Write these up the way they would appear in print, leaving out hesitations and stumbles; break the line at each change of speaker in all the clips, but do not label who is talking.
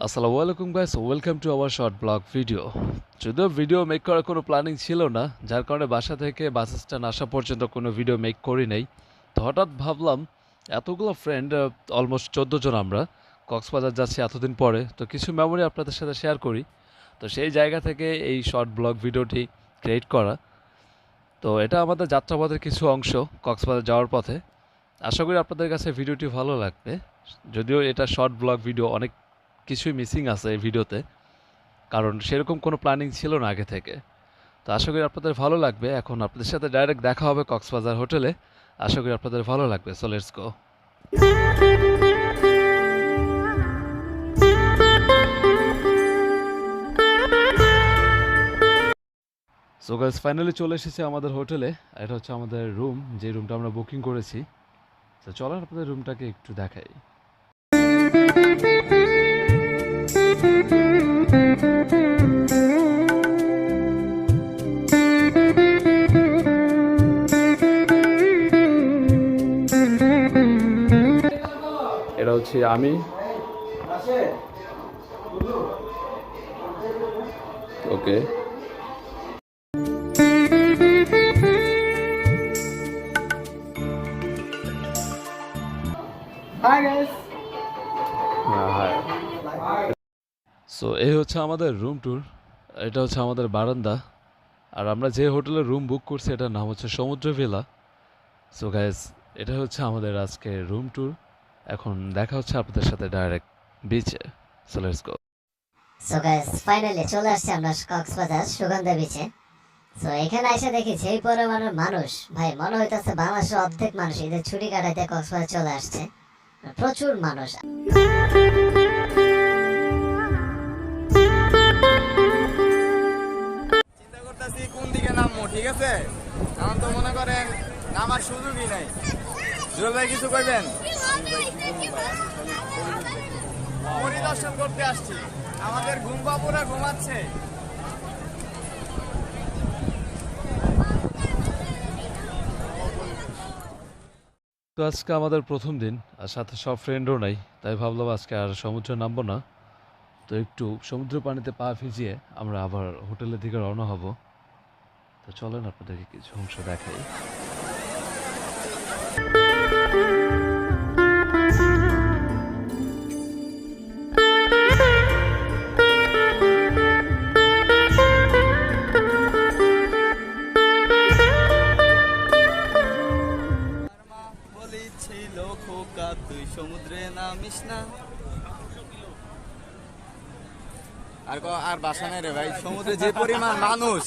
আসসালামু আলাইকুম guys, welcome to our short blog video. যদিও ভিডিও মেক করার কোনো প্ল্যানিং ছিল না, যার কারণে বাসা থেকে বাস স্ট্যান্ড আসা পর্যন্ত কোনো ভিডিও মেক করি নাই। তো হঠাৎ ভাবলাম এতগুলো ফ্রেন্ড, অলমোস্ট 14 জন আমরা কক্সবাজার যাচ্ছি এতদিন পরে, তো কিছু মেমোরি আপনাদের সাথে শেয়ার করি। তো সেই জায়গা থেকে এই শর্ট ব্লগ ভিডিওটি ক্রিয়েট করা। তো এটা আমাদের যাত্রাপথের কিছু অংশ কক্সবাজার যাওয়ার পথে। আশা করি আপনাদের কাছে ভিডিওটি ভালো লাগবে। যদিও এটা শর্ট ব্লগ ভিডিও, অনেক কিছুই মিসিং আছে এই ভিডিওতে, কারণ সেরকম কোনো প্ল্যানিং ছিল না আগে থেকে। তো আশা করি আপনাদের ভালো লাগবে। এখন আপনাদের সাথে ডাইরেক্ট দেখা হবে কক্সবাজার হোটেলে। আশা করি আপনাদের ভালো লাগবে। So let's go. So guys, finally চলে এসেছে আমাদের হোটেলে। এটা হচ্ছে আমাদের রুম, যে রুমটা আমরা বুকিং করেছি। তো চলেন আপনাদের রুমটাকে একটু দেখাই। এটা হচ্ছে আমি, ওকে। হাই। সো এই হচ্ছে আমাদের রুম ট্যুর। এটা হচ্ছে আমাদের বারান্দা। আর আমরা যে হোটেলে রুম বুক করছি এটার নাম হচ্ছে সমুদ্র ভিলা। সো গাইস, এটা হচ্ছে আমাদের আজকে রুম ট্যুর। এখন দেখা হচ্ছে আপনাদের সাথে ডাইরেক্ট বিচে। So let's go.
So guys, finally চলে আসছে আমরা কক্সবাজার সুগন্ধা বিচে। সো এখানে এসে দেখি যেই পরিমাণের মানুষ, ভাই মনে হইতেছে বাংলাদেশের অর্ধেক মানুষ ঈদের ছুটি কাটাইতে কক্সবাজার চলে আসছে। প্রচুর মানুষ।
চিন্তা করতেছি কোন দিকে নামবো, ঠিক আছে? আমার তো মনে করেন নামার সুযোগই নাই। জুয়েল ভাই কিছু কইবেন? পরিদর্শন করতে আসছি, আমাদের ঘুম বাবুরা ঘুমাচ্ছে।
তো আজকে আমাদের প্রথম দিন, আর সাথে সব ফ্রেন্ডও নাই, তাই ভাবলাম আজকে আর সমুদ্রে নামবো না। তো একটু সমুদ্র পানিতে পা ভিজিয়ে আমরা আবার হোটেলের দিকে রওনা হব। তো চলেন আপনাদেরকে কিছু অংশ দেখাই।
মা বলেছিল খোকা তুই সমুদ্রে নামিস না। আর বাসা নেই রে ভাই, সমুদ্রে যে পরিমাণ মানুষ,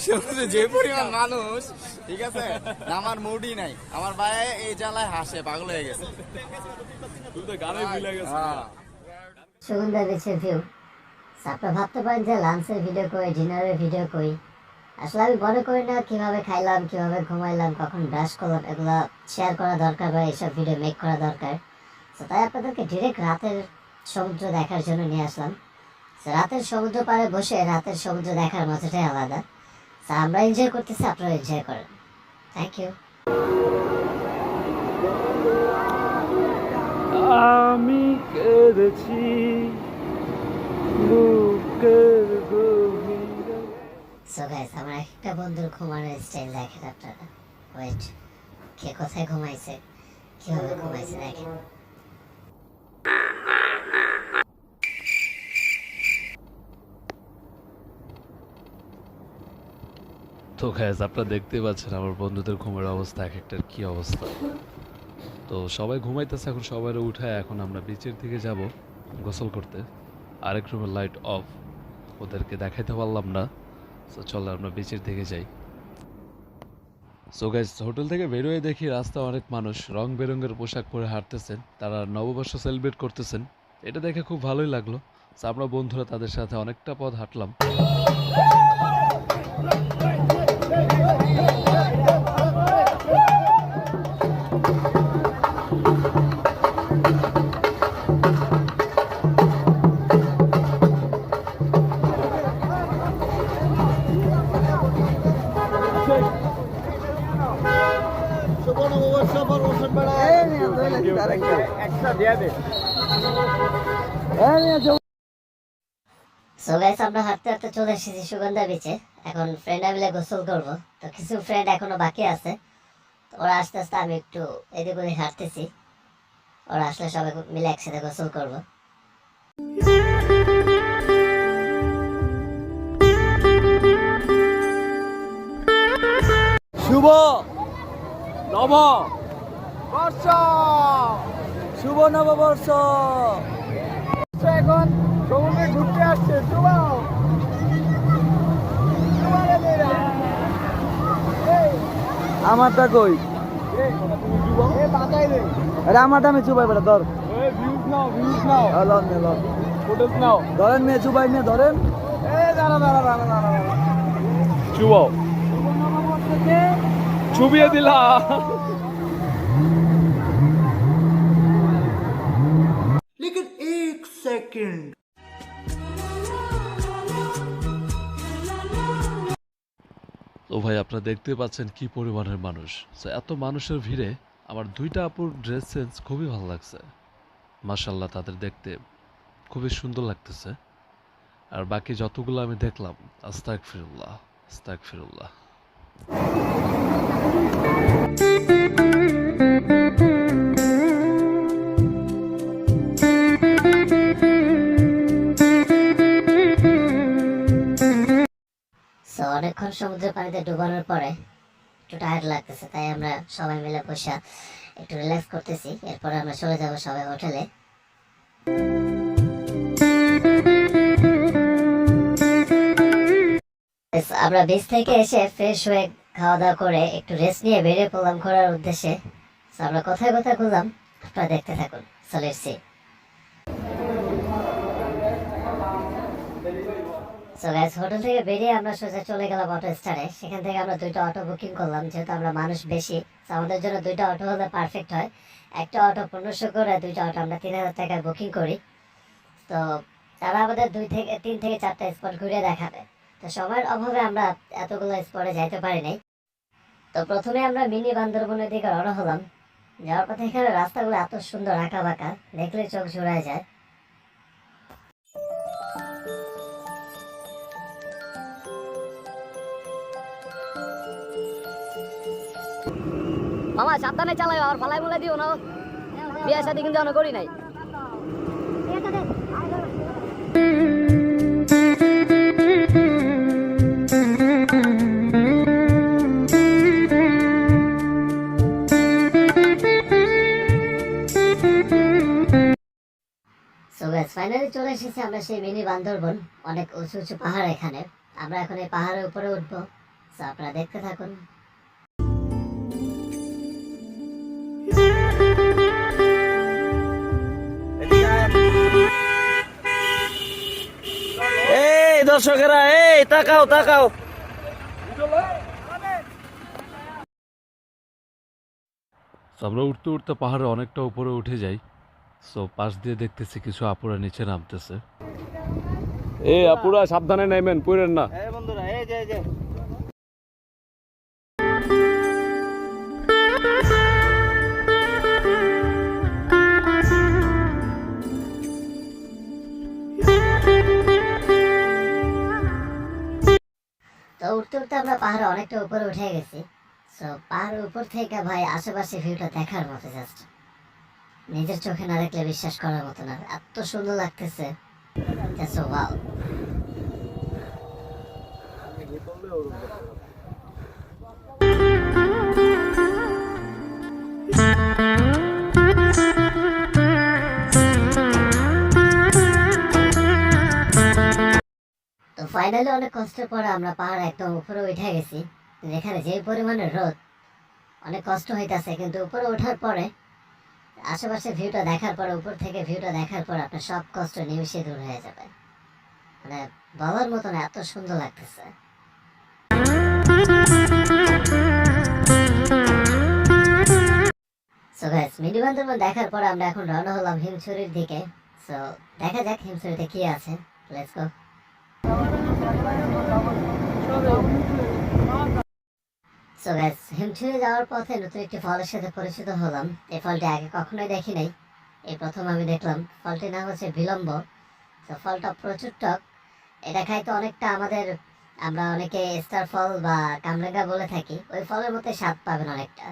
সমুদ্রে যে পরিমাণ মানুষ, ঠিক আছে, আমার মুডই নাই। আমার ভাই এই জ্বালায় হাসে, পাগল হয়ে গেছে। হ্যাঁ।
সুগন্ধা বিচের ভিউ। আপনারা ভাবতে পারেন যে লাঞ্চের ভিডিও করি, ডিনারের ভিডিও করি। আসলে আমি মনে করি না কিভাবে খাইলাম, কিভাবে ঘুমাইলাম, কখন ব্রাশ করলাম, এগুলো শেয়ার করা দরকার বা এইসব ভিডিও মেক করা দরকার। তো তাই আপনাদেরকে ডিরেক্ট রাতের সমুদ্র দেখার জন্য নিয়ে আসলাম। রাতের সমুদ্র পাড়ে বসে রাতের সমুদ্র দেখার মজাটাই আলাদা। আমরা এনজয় করতেছি, আপনারা এনজয় করেন। Thank you.
আমি কেঁদেছি বুকের গভীরে।
সো গাইস, আমার একটা বন্ধুর ঘুমানোর স্টাইল দেখেন আপনারা। ওয়েট, কে কোথায় ঘুমাইছে, কিভাবে ঘুমাইছে দেখেন।
তো গাইস, আপনারা দেখতেই পাচ্ছেন আমার বন্ধুদের ঘুমের অবস্থা, এক একটার কি অবস্থা। তো সবাই ঘুমাইতেছে, এখন সবাই উঠায় এখন আমরা বিচের দিকে যাব গোসল করতে। আরেক রুমের লাইট অফ, ওদেরকে দেখাইতে পারলাম না। তো চলো আমরা বিচের দিকে যাই। সো গাইস, হোটেল থেকে বেরোয় দেখি রাস্তায় অনেক মানুষ রং বেরঙের পোশাক পরে হাঁটতেছেন, তারা নববর্ষ সেলিব্রেট করতেছেন। এটা দেখে খুব ভালোই লাগলো। তো আমরা বন্ধুরা তাদের সাথে অনেকটা পথ হাঁটলাম।
একটা দিয়ে দে।
সো গাইস আমরা হাঁটতে হাঁটতে চলে এসেছি সুগন্ধা বিচে। এখন ফ্রেন্ডরা মিলে গোসল করব। তো কিছু ফ্রেন্ড এখনো বাকি আছে, তো ওরা আস্তে আস্তে, আমি একটু এদিক ওদিক হাঁটতেছি, ওরা আসলে সবাই মিলে একসাথে গোসল করব।
শুভ নব বর্ষ, শুভ নববর্ষ। এখন সমুদ্রে ঘুরতে আসছে। শুভ আমারটা কই? আরে আমারটা আমি চুবাই বেটা, ধর ধরেন মেয়ে চুবাই নিয়ে ধরেন।
শুভ ছুবিয়ে দিলা।
लेकिन एक सेकंड,
তো ভাই আপনারা দেখতে পাচ্ছেন কি পরিমাণের মানুষ। তো এত মানুষের ভিড়ে আমার দুইটা আপুর ড্রেস সেন্স খুবই ভালো লাগছে। মাশাল্লাহ, তাদের দেখতে খুবই সুন্দর লাগতেছে। আর বাকি যতগুলো আমি দেখলাম, আস্তাগফিরুল্লাহ আস্তাগফিরুল্লাহ।
সো অনেকক্ষণ সমুদ্রের পানিতে ডুবানোর পরে একটু টায়ার্ড লাগতেছে, তাই আমরা সবাই মিলে বসে একটু রিল্যাক্স করতেছি। এরপরে আমরা চলে যাব সবাই হোটেলে। আমরা বিচ থেকে এসে ফ্রেশ হয়ে খাওয়া দাওয়া করে একটু রেস্ট নিয়ে বেরিয়ে পড়লাম ঘোরার উদ্দেশ্যে। So, আমরা কোথায় কোথায় ঘুরলাম আপনারা দেখতে থাকুন। So, let's see. So guys, hotel থেকে বেরিয়ে আমরা সোজা চলে গেলাম অটো স্টারে। সেখান থেকে আমরা দুইটা অটো বুকিং করলাম, যেহেতু আমরা মানুষ বেশি। So, আমাদের জন্য দুইটা অটো হলে পারফেক্ট হয়। একটা অটো 1500 করে, দুইটা অটো আমরা 3000 টাকায় বুকিং করি। তো তারা আমাদের 3 থেকে 4টা স্পট ঘুরে দেখাবে। তো সময়ের অভাবে আমরা এতগুলো স্পটে যাইতে পারি নাই। তো প্রথমে আমরা মিনি বান্দরবনের দিকে রওনা হলাম। যাওয়ার পথে এখানে রাস্তাগুলো এত সুন্দর আঁকা বাঁকা, দেখলে চোখ জোড়ায় যায়।
মামা সাবধানে চালাই, আর ফালাই বলে দিও না, বিয়ে শাদী কিন্তু এখনো করি নাই।
সো গাইস, ফাইনালি চলে এসেছি আমরা সেই মিনি বান্দরবন। অনেক উঁচু উঁচু পাহাড় এখানে। আমরা এখন এই পাহাড়ের উপরে উঠবো। সো আপনারা দেখতে থাকুন।
এই দর্শকেরা, এই তাকাও তাকাও।
তো আমরা উঠতে উঠতে পাহাড়ে অনেকটা উপরে উঠে যাই। সো পাশ দিয়ে দেখতেছি কিছু আপুরা নিচে নামতেছে।
এ আপুরা সাবধানে নাইবেন, পড়েন না।
এই বন্ধুরা, এই যে এই যে
তো উঠতে উঠতে আমরা পাহাড়ে অনেকটা উপরে উঠে গেছি। সো পাহাড়ের উপর থেকে ভাই আশেপাশে ভিউটা দেখার মতো, জাস্ট নিজের চোখে না দেখলে বিশ্বাস করার মতো না, এত সুন্দর লাগতেছে। Just wow. তো ফাইনালি অনেক কষ্টের পরে আমরা পাহাড় একদম উপরে উঠে গেছি। এখানে যে পরিমাণে রোদ, অনেক কষ্ট হইতাছে, কিন্তু উপরে ওঠার পরে আশেপাশে ভিউটা দেখার পরে, উপর থেকে ভিউটা দেখার পর আপনার সব কষ্ট নিমিশে দূর হয়ে যাবে। মানে বলার মতো না, এত সুন্দর লাগতেছে। সো গাইস, মিনি বান্দরবন দেখার পর আমরা এখন রওনা হলাম হিমছড়ির দিকে। সো দেখা যাক হিমছড়িতে কি আছে। Let's go. So guys, Himchhari যাওয়ার পথে নতুন একটি ফলের সাথে পরিচিত হলাম। এই ফলটি আগে কখনোই দেখি নাই, এই প্রথম আমি দেখলাম। ফলটির নাম হচ্ছে বিলম্ব। তো ফলটা প্রচুর টক। এটা খাইতে অনেকটা আমাদের, আমরা অনেকে স্টার ফল বা কামরাঙ্গা বলে থাকি, ওই ফলের মতো স্বাদ পাবেন অনেকটা।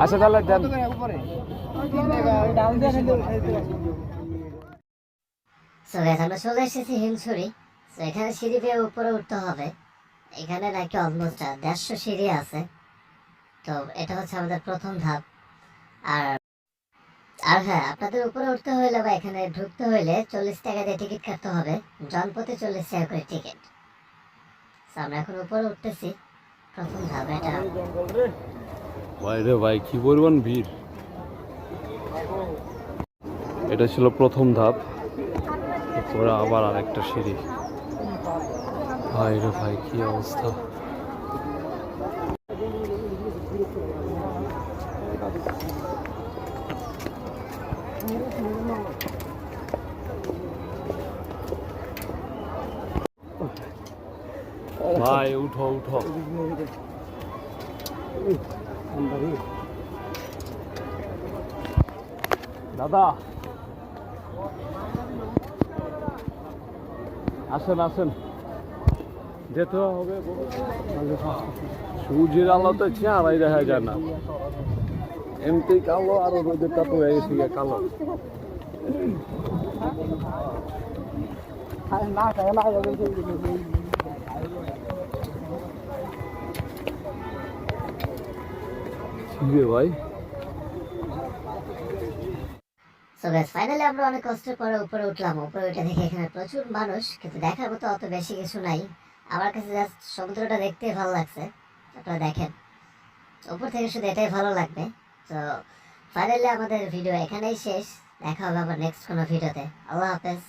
আচ্ছা তাহলে দেন।
সো গাইস, আমরা চলে এসেছি হিমছড়ি। সো এখানে সিঁড়ি দিয়ে উপরে উঠতে হবে। এখানে নাকি অলমোস্ট 150 সিঁড়ি আছে। তো এটা হচ্ছে আমাদের প্রথম ধাপ। আর আর হ্যাঁ, আপনাদের উপরে উঠতে হইলে বা এখানে ঢুকতে হইলে 40 টাকা দিয়ে টিকিট কাটতে হবে। জনপ্রতি 40 টাকা করে টিকিট। সো আমরা এখন উপরে উঠতেছি। প্রথম ধাপ এটা।
ভাই রে ভাই, কি পরিমাণ ভিড়। এটা ছিল প্রথম ধাপ, এরপরে আবার আরেকটা সিঁড়ি। ভাই রে ভাই, কি অবস্থা। ভাই উঠো উঠো। দাদা আসেন আসেন, যেতে হবে। সূর্যের আলোতে চেহারাই দেখা যায় না, এমনি কালো, আরো রোদের তাপ হয়ে গেছে গিয়ে কালো। ঠিক ভাই।
সো গাইস, ফাইনালি আমরা অনেক কষ্টের পরে উপরে উঠলাম। উপরে উঠে দেখি এখানে প্রচুর মানুষ, কিন্তু দেখার মতো অত বেশি কিছু নাই। আমার কাছে জাস্ট সমুদ্রটা দেখতে ভালো লাগছে। আপনারা দেখেন, উপর থেকে শুধু এটাই ভালো লাগবে। তো ফাইনালি আমাদের ভিডিও এখানেই শেষ। দেখা হবে আবার নেক্সট কোনো ভিডিওতে। আল্লাহ হাফেজ।